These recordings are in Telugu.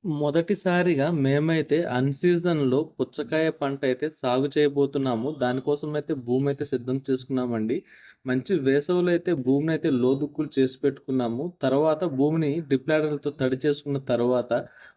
మొదటిసారిగా మేమైతే సీజన్‌లో పుచ్చకాయ పంటయితే సాగు చేయబోతున్నాము. దానికోసమైతే భూమయితే సిద్ధం చేసుకున్నామండి. మంచి వేసవిలో అయితే భూమినైతే లోదుక్కులు చేసి పెట్టుకున్నాము. తర్వాత భూమిని డ్రిప్ ల్యాడర్‌లతో తడి చేసుకున్న తర్వాత,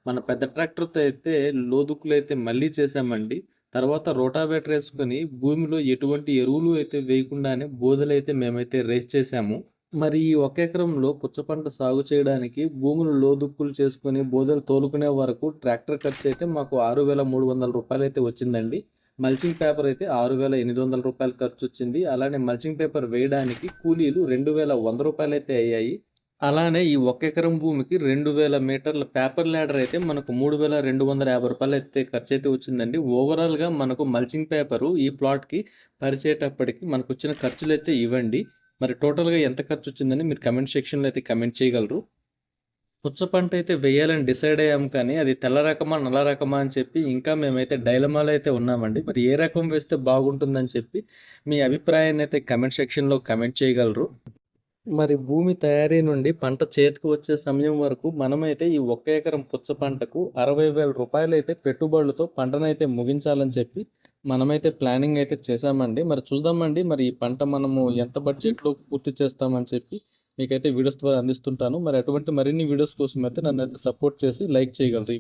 మన పెద్ద ట్రాక్టర్‌తో అయితే లోదుక్కులైతే మళ్ళీ చేశామండి. తర్వాత రోటావేటర్ ఏసుకొని భూమిలో ఎటువంటి ఎరువులు అయితే వేయకుండానే బోదెలైతే మేమైతే రేస్ చేశాము. మరి ఈ ఒక ఎకరంలో పుచ్చ పంట సాగు చేయడానికి భూములు లోదుక్కులు చేసుకొని, బోదెలు తోలుకునే వరకు ట్రాక్టర్ ఖర్చయితే మాకు రూ. 6,300 వచ్చిందండి. మల్చింగ్ పేపర్ అయితే రూ. 6,800 ఖర్చొచ్చింది. అలానే మల్చింగ్ పేపర్ వేయడానికి కూలీలు రూ. 2,100 అయితే అయ్యాయి. అలానే ఈ ఒక ఎకరం భూమికి 2000 మీటర్ల పేపర్ ల్యాడర్ అయితే మనకు రూ. 3,250 అయితే ఖర్చయితే వచ్చిందండి. ఓవరాల్‌గా మనకు మల్చింగ్ పేపరు ఈ ప్లాట్‌కి పరిచేటప్పటికి మనకొచ్చిన ఖర్చులైతే ఇవండి. మరి టోటల్‌గా ఎంత ఖర్చొచ్చిందని మీరు కమెంట్ సెక్షన్‌లో అయితే కమెంట్ చేయగలరు. పుచ్చ పంటయితే వేయాలని డిసైడ్ అయ్యాము కానీ, అది తెల్ల రకమా, నల్ల రకమా అని చెప్పి ఇంకా మేమైతే డైలమాలో అయితే ఉన్నామండి. మరి ఏ రకం వేస్తే బాగుంటుందని చెప్పి మీ అభిప్రాయాన్నయితే కమెంట్ సెక్షన్‌లో కమెంట్ చేయగలరు. మరి భూమి తయారీ నుండి పంట చేతికి వచ్చే సమయం వరకు మనమైతే ఈ ఒక్క ఎకరం పుచ్చ పంటకు రూ. 60,000 అయితే పెట్టుబడులతో పంటనైతే ముగించాలని చెప్పి మనమైతే ప్లానింగ్ అయితే చేశామండి. మరి చూద్దామండి మరి ఈ పంట మనము ఎంత బడ్జెట్‌లో పూర్తి చేస్తామని చెప్పి మీకైతే వీడియోస్ ద్వారా అందిస్తుంటాను. మరి అటువంటి మరిన్ని వీడియోస్ కోసం అయితే నన్నైతే సపోర్ట్ చేసి లైక్ చేయగలరు.